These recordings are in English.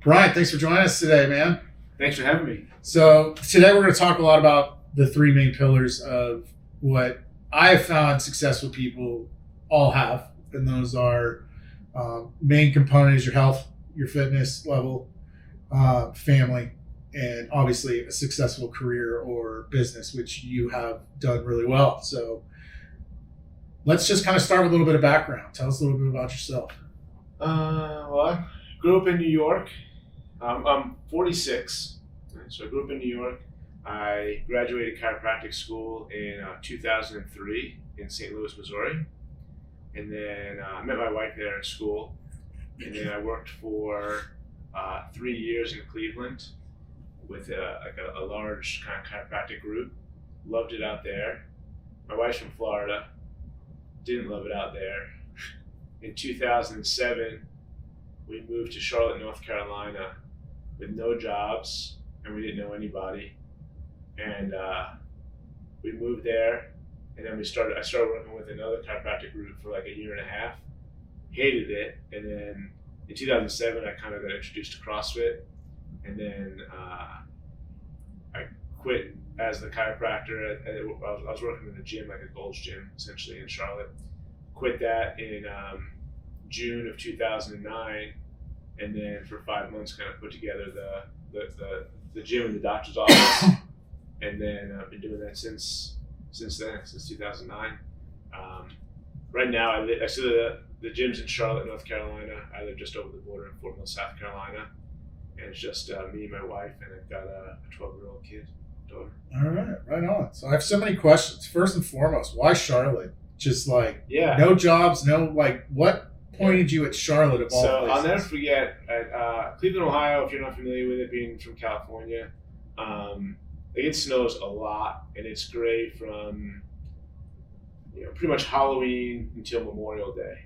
Brian, thanks for joining us today, man. Thanks for having me. So today we're going to talk a lot about the three main pillars of what I have found successful people all have. And those are main component is your health, your fitness level, family, and obviously a successful career or business, which you have done really well. So let's just kind of start with a little bit of background. Tell us a little bit about yourself. Well, I grew up in New York. I'm 46, so I grew up in New York. I graduated chiropractic school in 2003 in St. Louis, Missouri. And then I met my wife there at school. And then I worked for 3 years in Cleveland with a large kind of chiropractic group. Loved it out there. My wife's from Florida. Didn't love it out there. In 2007, we moved to Charlotte, North Carolina with no jobs, and we didn't know anybody. And we moved there, and then I started working with another chiropractic group for like a year and a half. Hated it, and then in 2007, I kind of got introduced to CrossFit, and then I quit as the chiropractor. I was working in a gym, like a Gold's Gym, essentially in Charlotte. Quit that in June of 2009, and then for 5 months kind of put together the gym in the doctor's office, and then I've been doing that since then, since 2009. Right now, the gym's in Charlotte, North Carolina. I live just over the border in Fort Mill, South Carolina, and it's just me and my wife, and I've got a 12-year-old daughter. All right, right on. So I have so many questions. First and foremost, why Charlotte? Just Yeah. No jobs, what pointed you at Charlotte of all places? I'll never forget at Cleveland, Ohio, if you're not familiar with it, being from California, it snows a lot, and it's gray from pretty much Halloween until Memorial Day.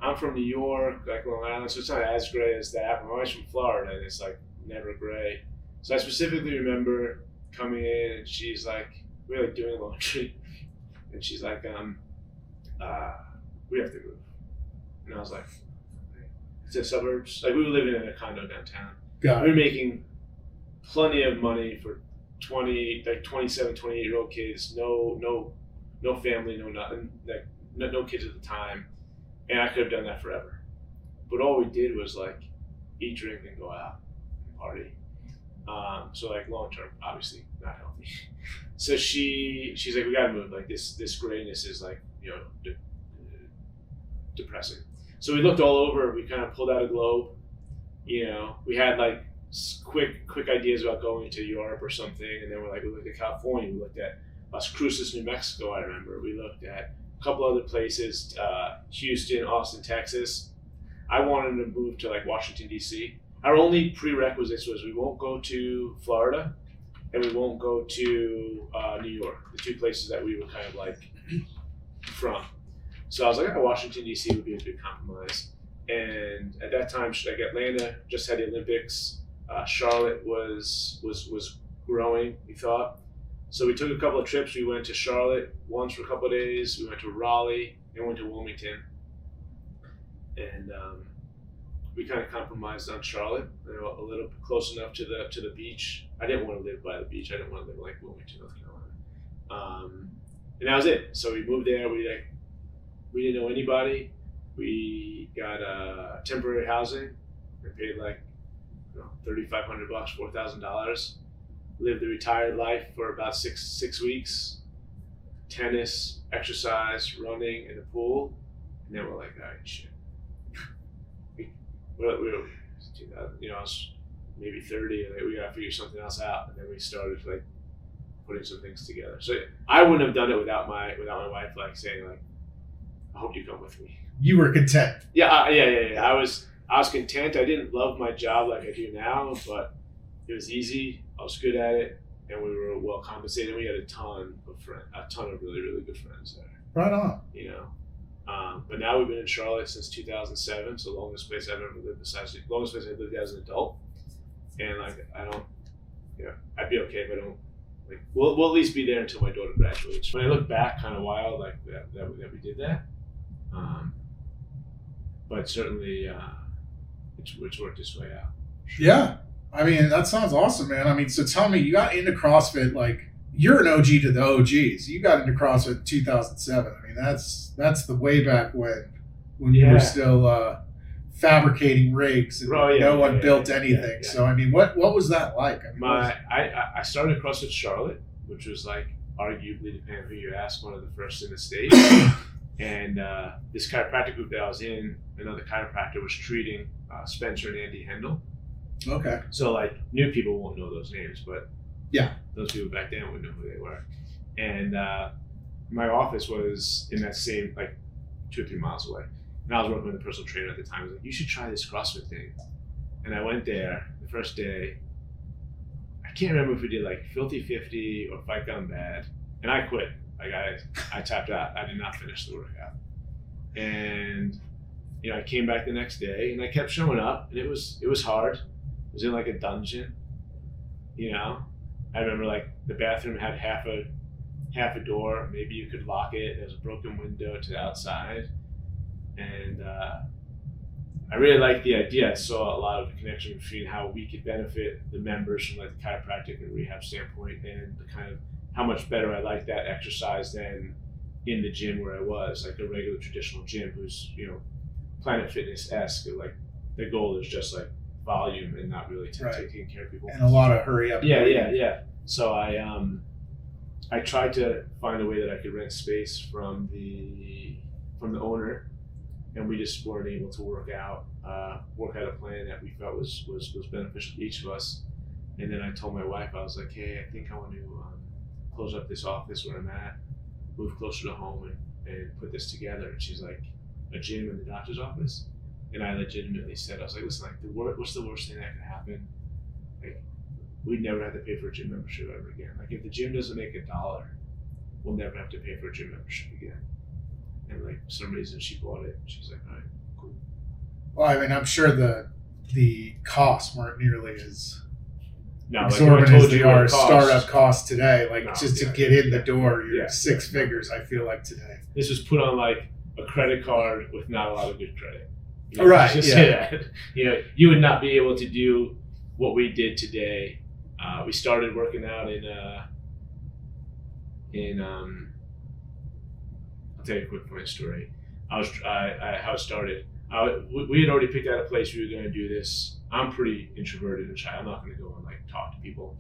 I'm from New York, like Long Island, so it's not as gray as that. My wife's from Florida, and it's like never gray. So I specifically remember coming in, and she's like, we're like doing laundry, and she's like, we have to move. And I was like, it's in suburbs. Like, we were living in a condo downtown. We were making plenty of money for 27, 28-year-old kids. No family, no nothing. Like, no kids at the time. And I could have done that forever. But all we did was like eat, drink, and go out and party. So like long term, obviously not healthy. So she's like, we gotta move. Like this grayness is like depressing. So we looked all over. We kind of pulled out a globe. We had like quick ideas about going to Europe or something, and then we looked at California. We looked at Las Cruces, New Mexico. I remember we looked at a couple other places, Houston, Austin, Texas. I wanted to move to like Washington, D.C. Our only prerequisites was we won't go to Florida and we won't go to New York, the two places that we were kind of like from. So I was like, Washington, D.C. would be a good compromise. And at that time, like Atlanta just had the Olympics. Charlotte was growing, we thought. So we took a couple of trips. We went to Charlotte once for a couple of days. We went to Raleigh and went to Wilmington. And we kind of compromised on Charlotte, a little close enough to the beach. I didn't want to live by the beach. I didn't want to live like Wilmington, North Carolina. And that was it. So we moved there. We didn't know anybody. We got temporary housing. We paid like $3,500, $4,000. Lived the retired life for about six weeks. Tennis, exercise, running in the pool, and then we're like, all right, shit. we were 2000, I was maybe 30, and we gotta figure something else out. And then we started like putting some things together. So I wouldn't have done it without my wife like saying like, I hope you come with me. You were content. Yeah. I was content. I didn't love my job like I do now, but it was easy. I was good at it, and we were well compensated. We had a ton of really, really good friends there. Right on. But now we've been in Charlotte since 2007. So the longest place I've ever lived, longest place I lived as an adult. And like I'd be okay if I don't. Like we'll at least be there until my daughter graduates. When I look back, kind of wild like that we did that. But certainly it's worked its way out. Yeah. I mean, that sounds awesome, man. I mean, so tell me, you got into CrossFit, like, you're an OG to the OGs. You got into CrossFit in 2007. I mean, that's the way back when you were still fabricating rigs and no one built anything. So, I mean, what was that like? I mean, I started CrossFit Charlotte, which was like arguably, depending on who you ask, one of the first in the state. And this chiropractic group that I was in, another chiropractor was treating Spencer and Andy Hendel. Okay. So like new people won't know those names, but yeah, those people back then would know who they were. And my office was in that same, like 2 or 3 miles away. And I was working with a personal trainer at the time. I was like, you should try this CrossFit thing. And I went there the first day. I can't remember if we did like Filthy 50 or Fight Gone Bad. And I quit. Like I tapped out. I did not finish the workout. And I came back the next day and I kept showing up, and it was hard. It was in like a dungeon. I remember like the bathroom had half a door. Maybe you could lock it. There was a broken window to the outside. And I really liked the idea. I saw a lot of the connection between how we could benefit the members from like the chiropractic and rehab standpoint, and the kind of how much better I liked that exercise than in the gym where I was, like a regular traditional gym who's, Planet Fitness-esque. Like the goal is just like volume and not really taking care of people. And a lot of hurry up. Yeah. So I tried to find a way that I could rent space from the owner, and we just weren't able to work out a plan that we felt was beneficial to each of us. And then I told my wife, I was like, hey, I think I want to close up this office where I'm at, move closer to home, and put this together. And she's like, a gym in the doctor's office? And I legitimately said, I was like, listen, like what's the worst thing that could happen? Like, we'd never have to pay for a gym membership ever again. Like, if the gym doesn't make $1, we'll never have to pay for a gym membership again. And like, for some reason, she bought it. She's like, all right, cool. Well, I mean, I'm sure the costs weren't nearly as exorbitant as they are startup costs today. Like, to get in the door, you're 6 figures, I feel like, today. This was put on like a credit card with not a lot of good credit. Right. You would not be able to do what we did today. We started working out I'll tell you a quick funny story. How it started. We had already picked out a place we were going to do this. I'm pretty introverted and shy. I'm not going to go and like talk to people.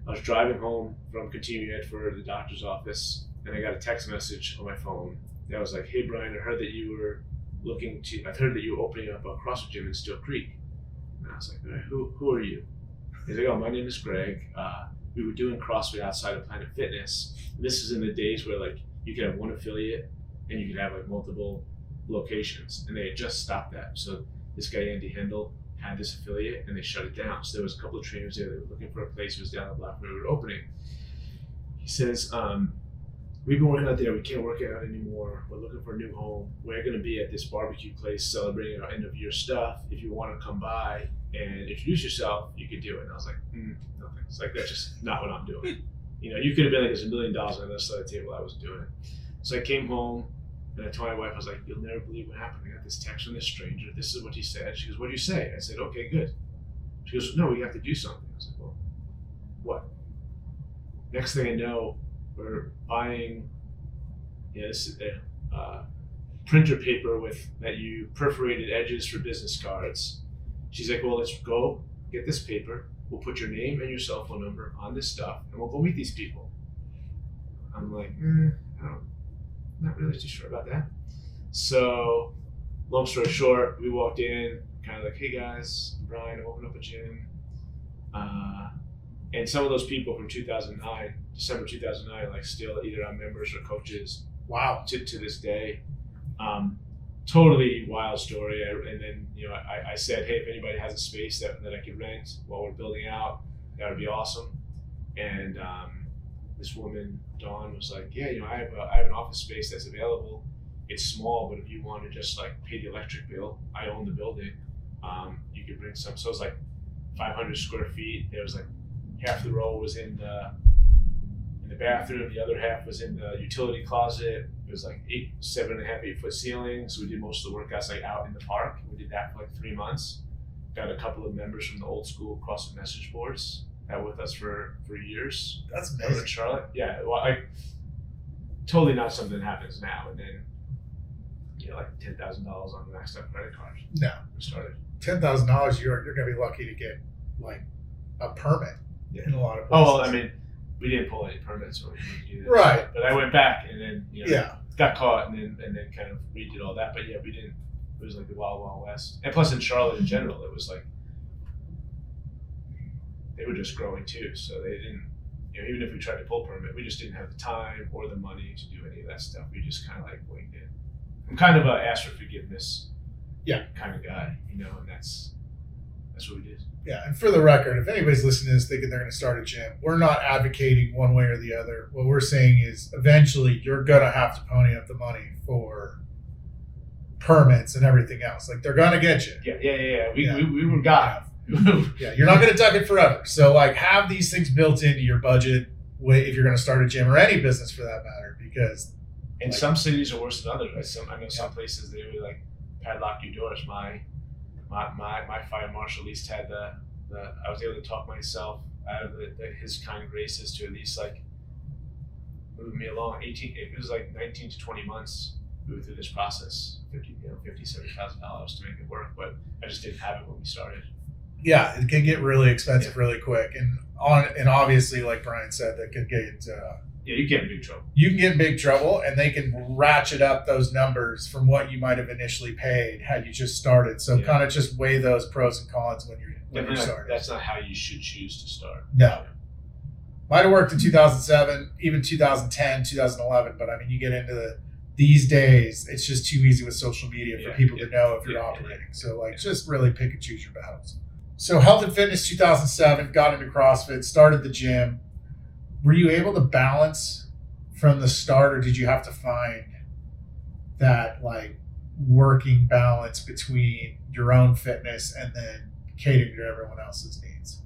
I was driving home from Continuing Ed for the doctor's office, and I got a text message on my phone that was like, hey Brian, I heard that you were opening up a CrossFit gym in Still Creek. And I was like, all right, who are you? He's like, oh, my name is Greg. We were doing CrossFit outside of Planet Fitness. This is in the days where like you could have one affiliate and you could have like multiple locations, and they had just stopped that. So this guy Andy Hendel had this affiliate and they shut it down. So there was a couple of trainers there that were looking for a place. It was down the block where we were opening. He says, we've been working out there. We can't work it out anymore. We're looking for a new home. We're going to be at this barbecue place celebrating our end of year stuff. If you want to come by and introduce yourself, you could do it. And I was like, no thanks. Like, that's just not what I'm doing. You could have been like, there's $1 million on the other side of the table. I wasn't doing it. So I came home and I told my wife, I was like, you'll never believe what happened. I got this text from this stranger. This is what he said. She goes, what did you say? I said, okay, good. She goes, no, we have to do something. I was like, well, what? Next thing I know, we're buying this printer paper that you perforated edges for business cards. She's like, well, let's go get this paper. We'll put your name and your cell phone number on this stuff, and we'll go meet these people. I'm like, I'm not really too sure about that. So, long story short, we walked in, kind of like, hey guys, I'm Brian, I opened up a gym. And some of those people from December 2009, like still either our members or coaches. Wow. To this day. Totally wild story. And then, I said, hey, if anybody has a space that I could rent while we're building out, that would be awesome. And this woman, Dawn, was like, yeah, I have an office space that's available. It's small, but if you want to just like pay the electric bill, I own the building. You could bring some. So it was like 500 square feet. There was like half the row was in the bathroom, the other half was in the utility closet. It was like 7.5, 8 foot ceilings. So we did most of the workouts like out in the park. We did that for like 3 months. got a couple of members from the old school CrossFit message boards that were with us for years. That's Over amazing. in Charlotte. Yeah, well, totally not something that happens now. And then, like $10,000 on the maxed out credit card. No. We started. $10,000, you're going to be lucky to get like a permit in a lot of places. Oh, well, I mean, we didn't pull any permits or anything. Right. But I went back and then, Yeah. got caught and then kind of redid all that. But yeah, we didn't. It was like the Wild Wild West. And plus in Charlotte in general, it was like they were just growing too. So they didn't, even if we tried to pull permit, we just didn't have the time or the money to do any of that stuff. We just kind of like winged it. I'm kind of a ask for forgiveness kind of guy, and that's what we did. Yeah, and for the record, if anybody's listening to this thinking they're going to start a gym, we're not advocating one way or the other. What we're saying is eventually you're going to have to pony up the money for permits and everything else. Like they're going to get you. Yeah. We were got. Yeah, you're not going to duck it forever. So like have these things built into your budget if you're going to start a gym or any business for that matter, because some cities are worse than others. Right? I know some places they would like padlock your doors. My fire marshal at least had the I was able to talk myself out of his kind graces to at least like move me along. It was like 19 to 20 months move through this process, $70,000 to make it work, but I just didn't have it when we started. Yeah, it can get really expensive really quick, and obviously, like Brian said, that could get you get in big trouble. You can get in big trouble, and they can ratchet up those numbers from what you might have initially paid had you just started. So kind of just weigh those pros and cons when you're starting. That's not how you should choose to start. No. Might have worked in 2007, even 2010, 2011, but I mean, you get into these days, it's just too easy with social media for people to know if you're operating. So just really pick and choose your battles. So health and fitness 2007, got into CrossFit, started the gym. Were you able to balance from the start, or did you have to find that like working balance between your own fitness and then catering to everyone else's needs?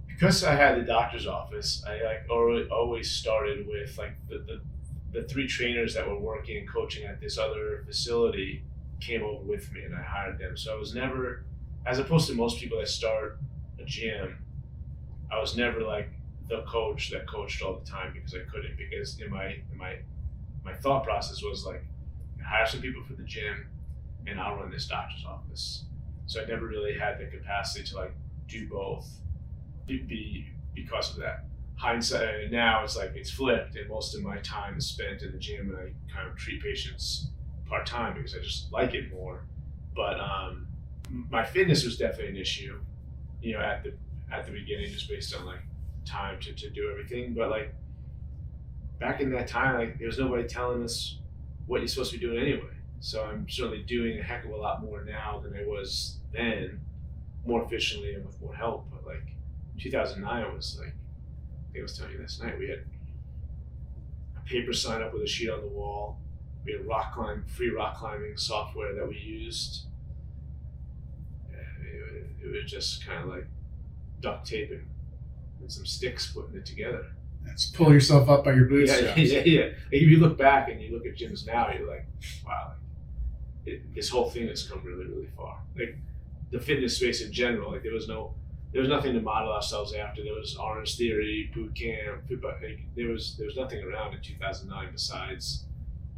Because I had the doctor's office, I always started with like the three trainers that were working and coaching at this other facility came over with me and I hired them. So I was never, as opposed to most people that start a gym, I was never like the coach that coached all the time because I couldn't. Because in my thought process was like, hire some people for the gym, and I'll run this doctor's office. So I never really had the capacity to like do both. Because of that. Hindsight now it's like it's flipped, and most of my time is spent in the gym, and I kind of treat patients part time because I just like it more. But my fitness was definitely an issue, at the beginning, just based on like time to do everything. But like back in that time, like there was nobody telling us what you're supposed to be doing anyway. So I'm certainly doing a heck of a lot more now than I was then, more efficiently and with more help. But like 2009 was like, I think I was telling you last night, we had a paper sign up with a sheet on the wall. We had free rock climbing software that we used. It was just kind of like duct taping and some sticks putting it together. Just pull yourself up by your bootstraps. Yeah. Like if you look back and you look at gyms now, you're like, wow, this whole thing has come really, really far. Like the fitness space in general, like there was nothing to model ourselves after. There was Orange Theory, boot camp, but there was nothing around in 2009 besides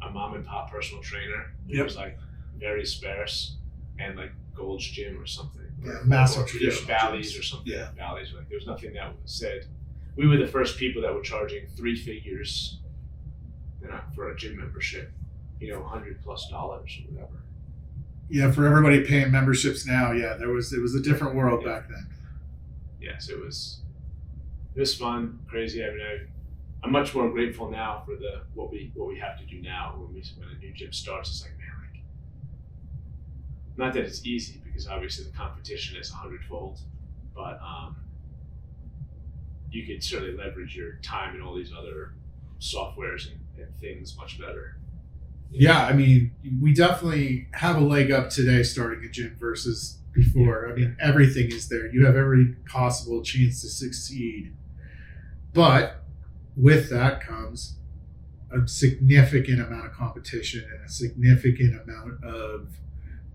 a mom and pop personal trainer. It was like very sparse, and like Gold's Gym or something. Massive traditional Valleys gyms. or something. Yeah. Valleys. Like there was nothing that said. We were the first people that were charging 3 figures, for a gym membership. $100+ or whatever. Yeah, for everybody paying memberships now, it was a different world back then. Yes, it was fun, crazy. I mean, I'm much more grateful now for what we have to do now when a new gym starts. It's like, man, like, not that it's easy because obviously the competition is 100-fold, but you could certainly leverage your time in all these other softwares and things much better. Yeah, I mean, we definitely have a leg up today starting a gym versus before. I mean, everything is there. You have every possible chance to succeed. But with that comes a significant amount of competition and a significant amount of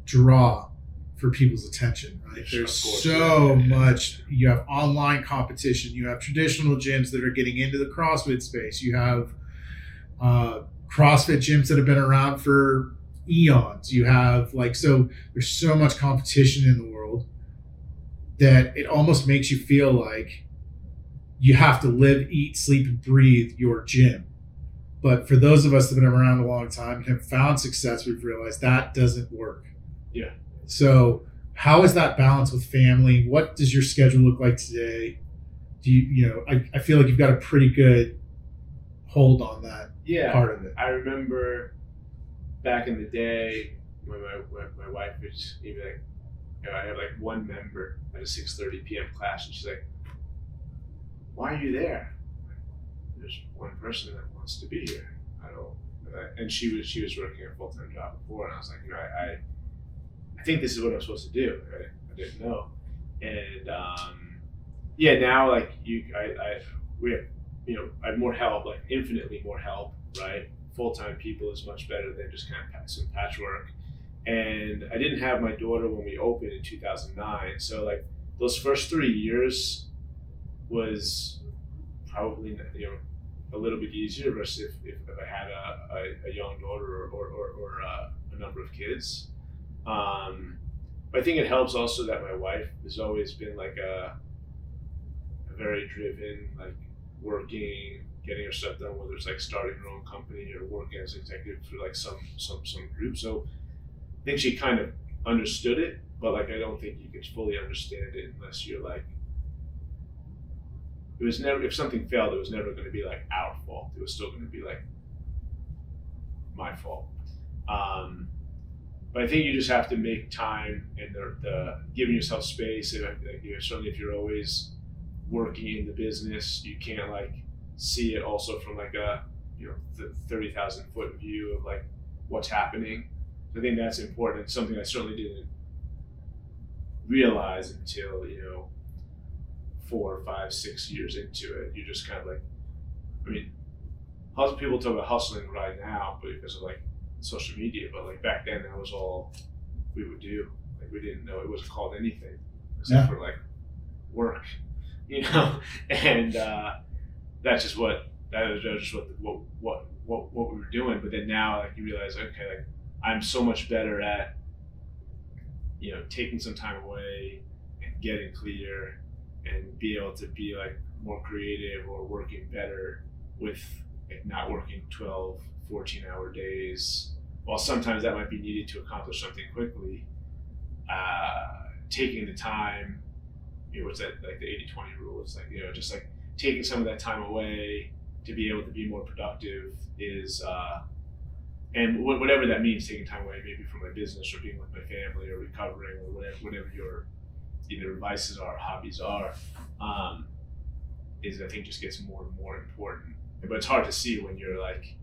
draw for people's attention, right? There's Of course, so much. You have online competition. You have traditional gyms that are getting into the CrossFit space. You have CrossFit gyms that have been around for eons. You have so there's so much competition in the world that it almost makes you feel like you have to live, eat, sleep, and breathe your gym. But for those of us that have been around a long time and have found success, we've realized that doesn't work. Yeah. So how is that balance with family? What does your schedule look like today? Do I feel like you've got a pretty good hold on that part of it. I remember back in the day when my wife was even like, I have like one member at a 6:30 p.m. class, and she's like, "Why are you there?" There's one person that wants to be here. And she was working a full-time job before, and I was like, I think this is what I'm supposed to do. I didn't know, and now like we have I have more help, like infinitely more help, right? Full-time people is much better than just kind of some patchwork. And I didn't have my daughter when we opened in 2009, so like those first 3 years was probably a little bit easier versus if I had a young daughter or a number of kids. But I think it helps also that my wife has always been like a very driven, like working, getting her stuff done, whether it's like starting her own company or working as an executive for like some group. So I think she kind of understood it, but like I don't think you can fully understand it unless you're like, it was never, if something failed, it was never going to be like our fault. It was still going to be like my fault. But I think you just have to make time and the giving yourself space. And certainly if you're always working in the business, you can't like see it also from like a 30,000 foot view of like what's happening. I think that's important. It's something I certainly didn't realize until 4, 5, 6 years into it. You just kind of like, people talk about hustling right now, but because of like social media, but like back then that was all we would do. Like we didn't know, it wasn't called anything except for like work, and that's just what we were doing. But then now like you realize, okay, like I'm so much better at taking some time away and getting clear and be able to be like more creative or working better with like not working 12, 14-hour days. While sometimes that might be needed to accomplish something quickly, taking the time, what's that, like the 80-20 rule, it's like, just like taking some of that time away to be able to be more productive is, and whatever that means, taking time away maybe from my business or being with my family or recovering or whatever your either vices are or hobbies are, is I think just gets more and more important. But it's hard to see when you're like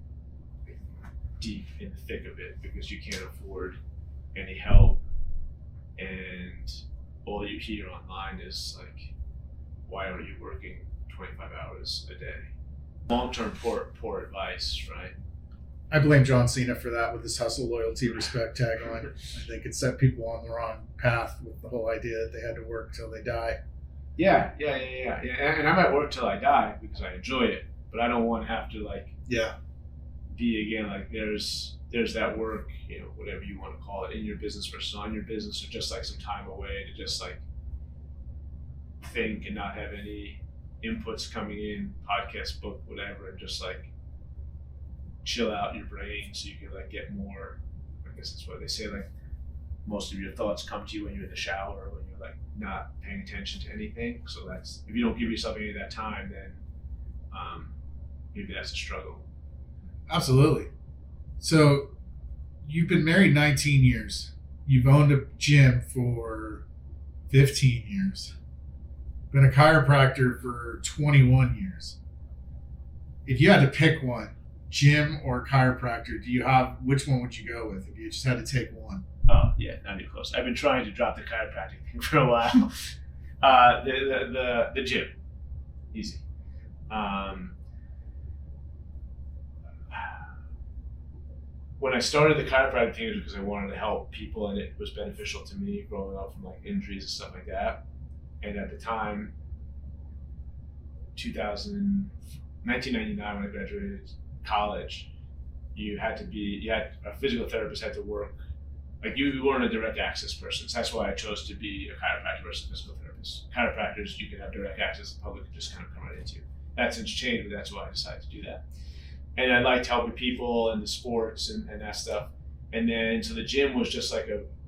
deep in the thick of it because you can't afford any help, and all you hear online is like, why aren't you working 25 hours a day? Long-term poor advice, right? I blame John Cena for that with his hustle, loyalty, respect tagline. I think it set people on the wrong path with the whole idea that they had to work till they die. Yeah. And I might work till I die because I enjoy it, but I don't want to have to like be again like there's that work, whatever you want to call it, in your business versus on your business, or just like some time away to just like think and not have any inputs coming in, podcast, book, whatever, and just like chill out your brain so you can like get more, I guess that's what they say, like most of your thoughts come to you when you're in the shower, when you're like not paying attention to anything. So that's, if you don't give yourself any of that time, then maybe that's a struggle. Absolutely. So you've been married 19 years. You've owned a gym for 15 years. Been a chiropractor for 21 years. If you had to pick one, gym or chiropractor, which one would you go with if you just had to take one? Oh yeah, not even close. I've been trying to drop the chiropractic thing for a while. The gym, easy. when I started the chiropractic thing, it was because I wanted to help people, and it was beneficial to me growing up from like injuries and stuff like that. And at the time, 1999, when I graduated college, you had a physical therapist had to work, like you weren't a direct access person. So that's why I chose to be a chiropractor versus a physical therapist. Chiropractors, you can have direct access, the public can just kind of come right into you. That's since changed, but that's why I decided to do that. And I liked helping people and the sports and that stuff. And then, so the gym was just felt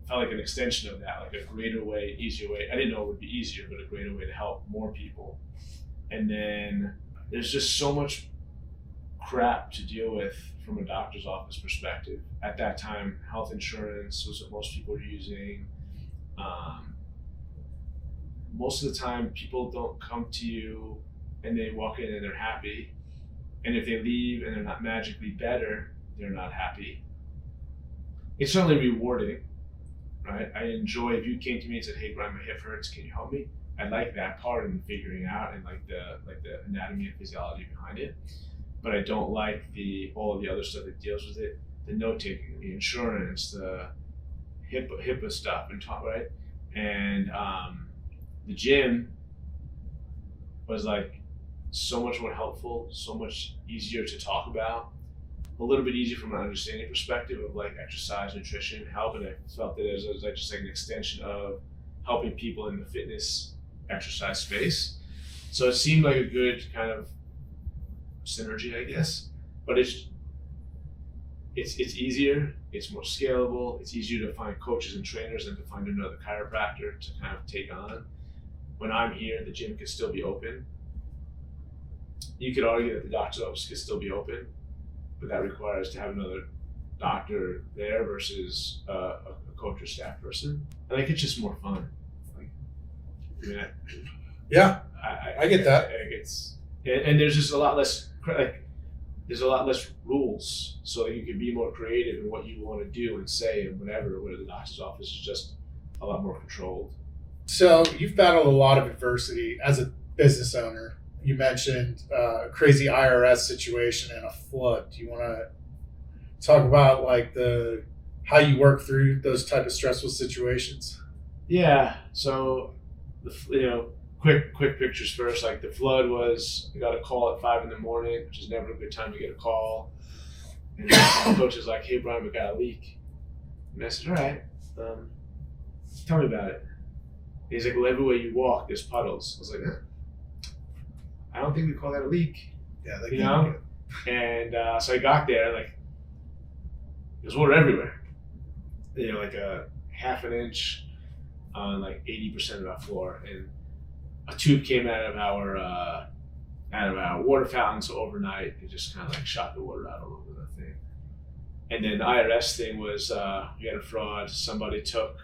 like an extension of that, like a greater way, easier way. I didn't know it would be easier, but a greater way to help more people. And then there's just so much crap to deal with from a doctor's office perspective. At that time, health insurance was what most people were using. Most of the time, people don't come to you and they walk in and they're happy. And if they leave and they're not magically better, they're not happy. It's certainly rewarding, right? I enjoy if you came to me and said, "Hey, Brian, my hip hurts. Can you help me?" I like that part and figuring out and like the anatomy and physiology behind it. But I don't like all of the other stuff that deals with it, the note taking, the insurance, the HIPAA stuff, and right. And the gym was like so much more helpful, so much easier to talk about, a little bit easier from an understanding perspective of like exercise, nutrition, health, and I felt that it was like just like an extension of helping people in the fitness exercise space. So it seemed like a good kind of synergy, I guess, but it's easier, it's more scalable, it's easier to find coaches and trainers than to find another chiropractor to kind of take on. When I'm here, the gym could still be open. You could argue that the doctor's office could still be open, but that requires to have another doctor there versus a coach or staff person. I think it's just more fun. Like, I mean, I get that. And there's just a lot less, like, there's a lot less rules, so you can be more creative in what you want to do and say and whatever. Where the doctor's office is just a lot more controlled. So you've battled a lot of adversity as a business owner. You mentioned a crazy IRS situation and a flood. Do you want to talk about like how you work through those type of stressful situations? Yeah. So quick pictures first. Like the flood was, I got a call at 5 a.m, which is never a good time to get a call. And the coach is like, "Hey Brian, we got a leak." And I said, "All right, tell me about it." And he's like, "Well, everywhere you walk, there's puddles." I was like, I don't think we call that a leak. Yeah, you know? And so I got there, like, there's water everywhere. Like a half an inch on like 80% of our floor. And a tube came out of our water fountain, so overnight it just kind of like shot the water out all over the thing. And then the IRS thing was, we had a fraud. Somebody took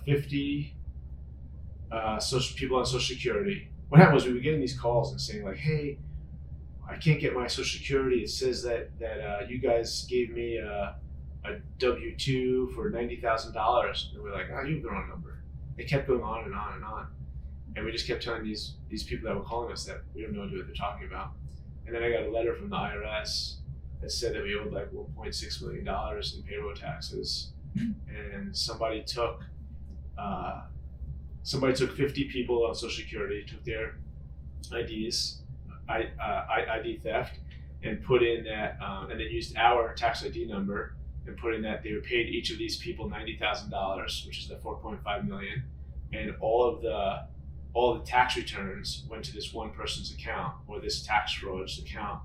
50 people on Social Security. What happened was we were getting these calls and saying like, "Hey, I can't get my Social Security. It says that you guys gave me a W-2 for $90,000." And we're like, "Oh, you have the wrong number." It kept going on and on and on, and we just kept telling these people that were calling us that we have no idea what they're talking about. And then I got a letter from the IRS that said that we owed like $1.6 million in payroll taxes, and somebody took 50 people on Social Security, took their IDs, ID theft, and put in that, and then used our tax ID number and put in that they were paid each of these people $90,000, which is the 4.5 million, and all of the tax returns went to this one person's account or this tax fraud's account,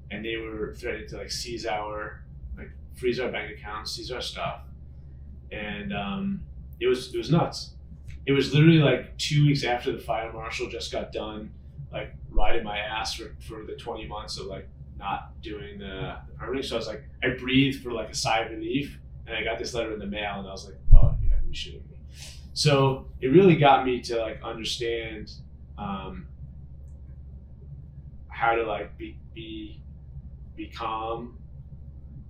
and they were threatening to like freeze our bank accounts, seize our stuff, and it was nuts. It was literally like 2 weeks after the fire marshal just got done, like riding my ass for the 20 months of like not doing the permitting. So I was like, I breathed for like a sigh of relief, and I got this letter in the mail, and I was like, "Oh, you have to be shitting me." So it really got me to like understand how to like be calm,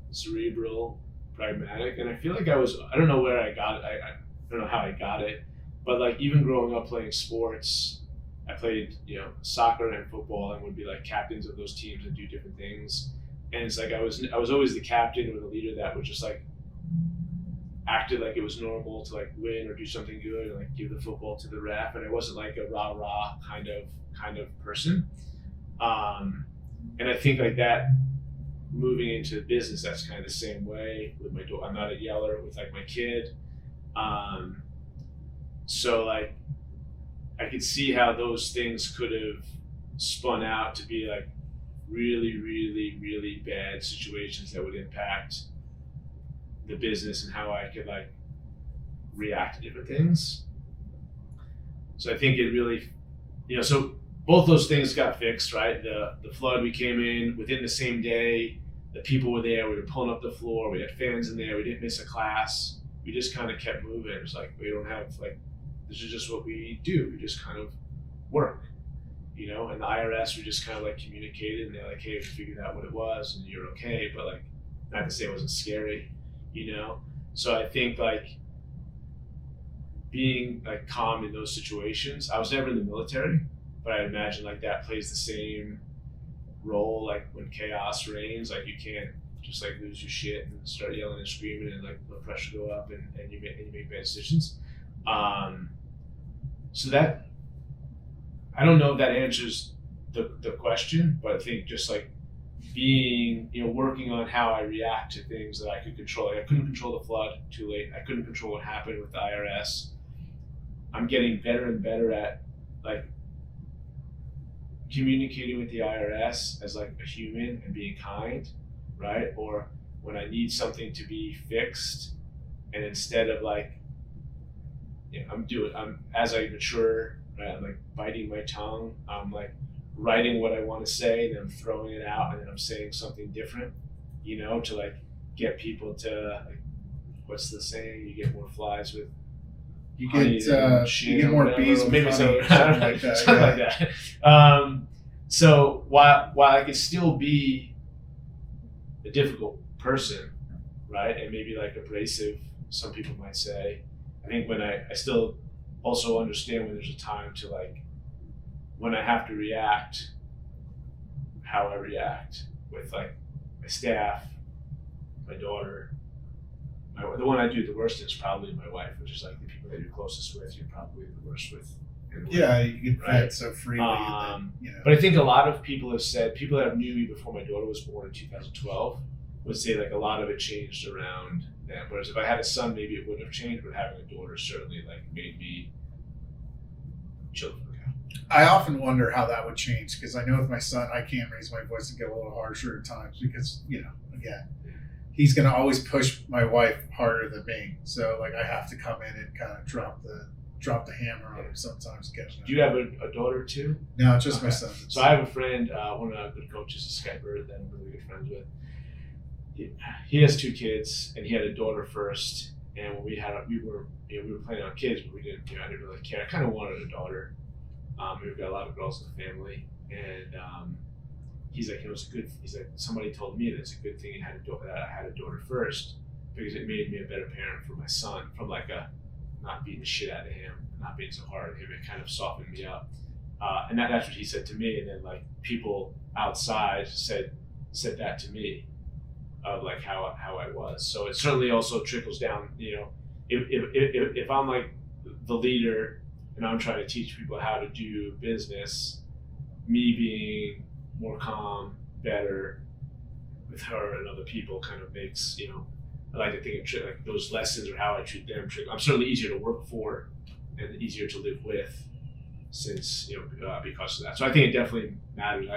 cerebral, pragmatic. And I feel like I don't know where I got it. I don't know how I got it. But like even growing up playing sports, I played soccer and football and would be like captains of those teams and do different things. And it's like I was always the captain or the leader that would just like acted like it was normal to like win or do something good and like give the football to the ref, and I wasn't like a rah kind of person. And I think like that moving into business, that's kind of the same way with my daughter. I'm not a yeller with like my kid. So like I could see how those things could have spun out to be like really, really, really bad situations that would impact the business and how I could like react to different things. So I think it really, so both those things got fixed, right? The flood, we came in within the same day, the people were there, we were pulling up the floor, we had fans in there, we didn't miss a class. We just kind of kept moving. It was like, we don't have like, this is just what we do. We just kind of work, and the IRS, we just kind of like communicated, and they're like, hey, we figured out what it was and you're okay, but like, not to say it wasn't scary, So I think like being like calm in those situations, I was never in the military, but I imagine like that plays the same role. Like when chaos reigns, like you can't just like lose your shit and start yelling and screaming and like let pressure go up and you make bad decisions. So that, I don't know if that answers the question, but I think just like being, working on how I react to things that I could control. Like I couldn't control the flood, too late. I couldn't control what happened with the IRS. I'm getting better and better at like communicating with the IRS as like a human and being kind, right? Or when I need something to be fixed, and instead of like, I'm as I mature, right? I'm like biting my tongue. I'm like writing what I want to say, then I'm throwing it out, and then I'm saying something different, to like get people to like, what's the saying? You get more flies with you get more bees with maybe honey, something like that. Something like that. So while I could still be a difficult person, right, and maybe like abrasive, some people might say, I think when I still also understand when there's a time to like, when I have to react, how I react with like my staff, my daughter. The one I do the worst is probably my wife, which is like the people that you're closest with, you're probably the worst with. Yeah, you get right? so freely. But I think a lot of people have said, people that knew me before my daughter was born in 2012 would say like a lot of it changed around then. Whereas if I had a son, maybe it wouldn't have changed, but having a daughter certainly like made me chill. I often wonder how that would change, because I know with my son, I can't raise my voice and get a little harsher at times because, again, he's going to always push my wife harder than me. So like I have to come in and kind of drop the hammer on him sometimes. Do you have a daughter too? No, just my son. So I have a friend, one of our good coaches, a Skyper that I'm really good friends with. He has 2 kids, and he had a daughter first. And when we were planning on kids, but we didn't. I didn't really care. I kind of wanted a daughter. We've got a lot of girls in the family, and he's like, he's like, somebody told me that it's a good thing I had a daughter first, because it made me a better parent for my son, from like not beating the shit out of him, not being so hard on him. It kind of softened me up, and that's what he said to me. And then like people outside said that to me, of like how I was. So it certainly also trickles down. If I'm like the leader and I'm trying to teach people how to do business, me being more calm, better with her and other people kind of makes, I like to think of like those lessons or how I treat them. I'm certainly easier to work for and easier to live with, since, because of that. So I think it definitely matters.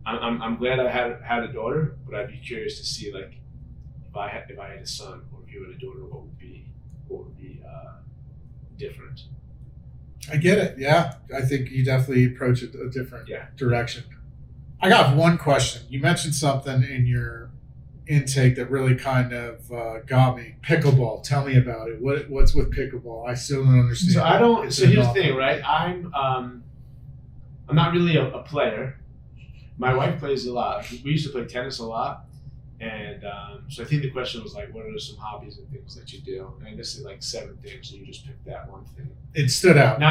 I'm glad I had a daughter, but I'd be curious to see like if I had a son or if you had a daughter, what would be different. I get it. Yeah, I think you definitely approach it a different direction. I got one question. You mentioned something in your intake that really kind of got me. Pickleball. Tell me about it. What's with pickleball? I still don't understand. So I don't. So here's the thing, right? I'm not really a player. My wife plays a lot. We used to play tennis a lot, and so I think the question was like, what are some hobbies and things that you do? And I listed like 7 things, and you just picked that one thing. It stood out. No,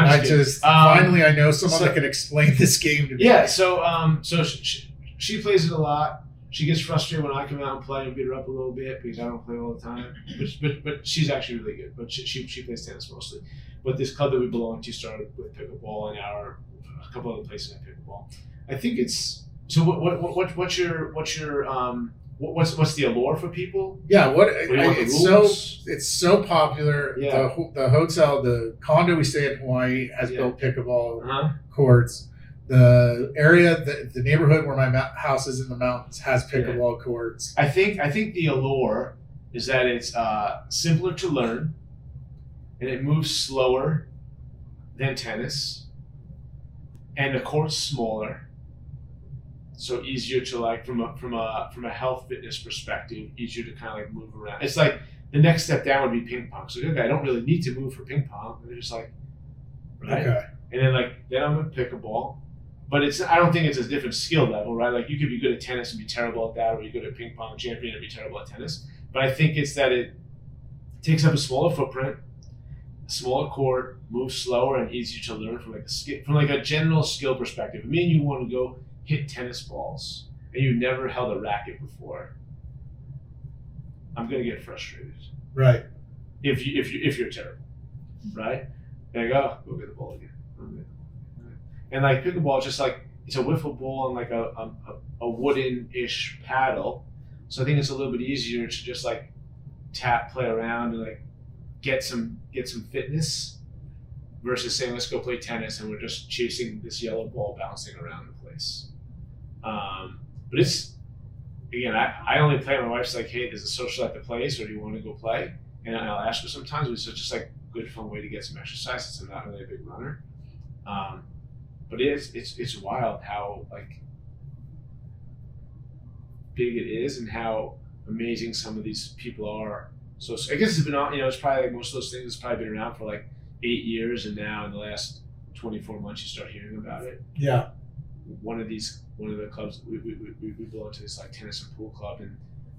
finally I know someone that can explain this game to me. Yeah. So she plays it a lot. She gets frustrated when I come out and play and beat her up a little bit because I don't play all the time. But she's actually really good. But she plays tennis mostly. But this club that we belong to started with pickleball, and a couple other places have pickleball. I think it's so. What's the allure for people? Yeah, it's so popular. Yeah. The condo we stay in Hawaii has built pickleball Uh-huh. courts. The area, the neighborhood where my house is in the mountains has pickleball courts. I think the allure is that it's simpler to learn, and it moves slower than tennis, and the court's smaller, so easier to like from a health fitness perspective, easier to kind of like move around. It's like the next step down would be ping pong. So okay, I don't really need to move for ping pong. They're just like, right? Okay. And then I'm with pickleball. But I don't think it's a different skill level, right? Like you could be good at tennis and be terrible at that, or you could be good at ping pong champion and be terrible at tennis. But I think it's that it takes up a smaller footprint, a smaller court, moves slower and easier to learn from a general skill perspective. I mean, you want to go hit tennis balls and you've never held a racket before. I'm gonna get frustrated. Right. If you're terrible, right? There you go. Go get the ball again. And like pickleball, just like it's a wiffle ball and like a wooden-ish paddle. So I think it's a little bit easier to just like tap, play around, and like get some fitness versus saying let's go play tennis and we're just chasing this yellow ball bouncing around the place. But it's again, I only play. My wife's like, hey, there's a social at the place, or do you want to go play? And I'll ask her sometimes. It's just like a good fun way to get some exercise since I'm not really a big runner. But it's wild how like big it is and how amazing some of these people are. So I guess it's been on. It's probably like most of those things has probably been around for like 8 years, and now in the last 24 months you start hearing about it. Yeah. One of the clubs we belong to this like tennis and pool club, and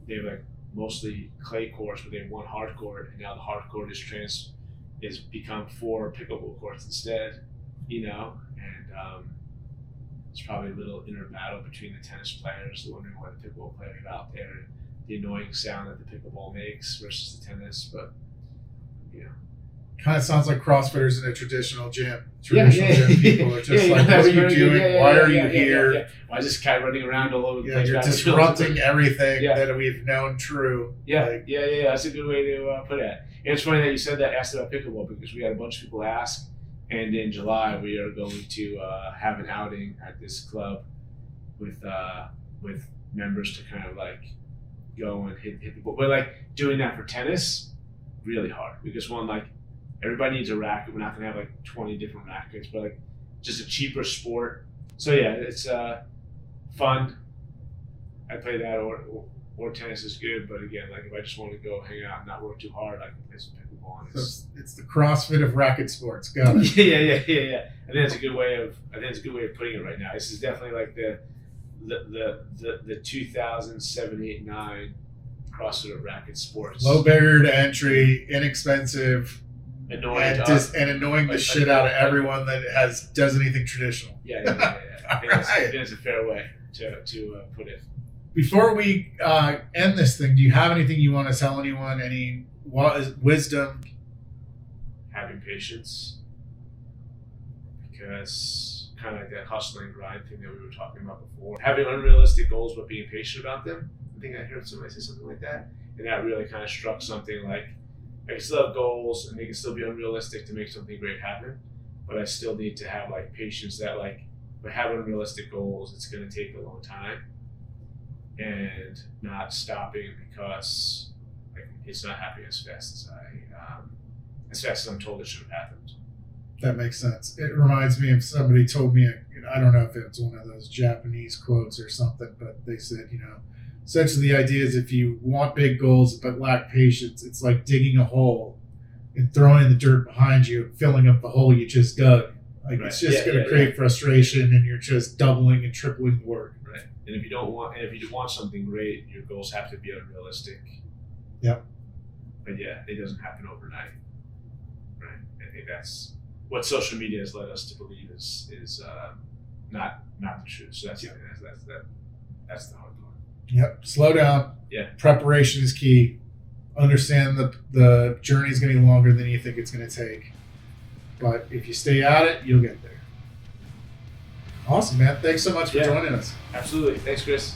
they have like mostly clay courts, but they have one hard court, and now the hard court is become 4 pickleball courts instead. And it's probably a little inner battle between the tennis players, wondering why the pickleball players are out there, and the annoying sound that the pickleball makes versus the tennis. But kind of sounds like CrossFitters in a traditional gym. Gym people are just like, what are you doing? Why are you here? Why is this guy running around all over the place? You're disrupting everything that we've known true. Yeah. That's a good way to put it. And it's funny that you said that, asked about pickleball, because we had a bunch of people ask. And in July, we are going to have an outing at this club with members to kind of like go and hit the ball. But like doing that for tennis, really hard, because one, like everybody needs a racket. We're not going to have like 20 different rackets, but like just a cheaper sport. So yeah, it's fun. I play that or tennis is good, but again, like if I just want to go hang out and not work too hard, I can play some pickleball. It's the CrossFit of racket sports. Got it. Yeah. I think it's a good way of putting it right now. This is definitely like the 2007, 8, 9 CrossFit of racket sports. Low barrier to entry, inexpensive, annoying, and annoying the shit out of everyone that does anything traditional. Yeah. I think that's a fair way to put it. Before we end this thing, do you have anything you want to tell anyone? Any wisdom? Having patience, because kind of like that hustle and grind thing that we were talking about before. Having unrealistic goals but being patient about them. I think I heard somebody say something like that, and that really kind of struck something like I can still have goals and they can still be unrealistic to make something great happen, but I still need to have like patience that like if I have unrealistic goals, it's going to take a long time. And not stopping because like, it's not happening as fast as I'm told it should have happened. That makes sense. It reminds me of somebody told me, I don't know if it's one of those Japanese quotes or something, but they said, essentially the idea is if you want big goals but lack patience, it's like digging a hole and throwing the dirt behind you, filling up the hole you just dug. Like right. It's just going to create frustration, and you're just doubling and tripling the work. Right. And if you want something great, your goals have to be unrealistic. Yep. But yeah, it doesn't happen overnight. Right. I think that's what social media has led us to believe is not the truth. So that's the hard part. Yep. Slow down. Yeah. Preparation is key. Understand the journey is going to be longer than you think it's going to take. But if you stay at it, you'll get there. Awesome, man. Thanks so much for joining us. Absolutely. Thanks, Chris.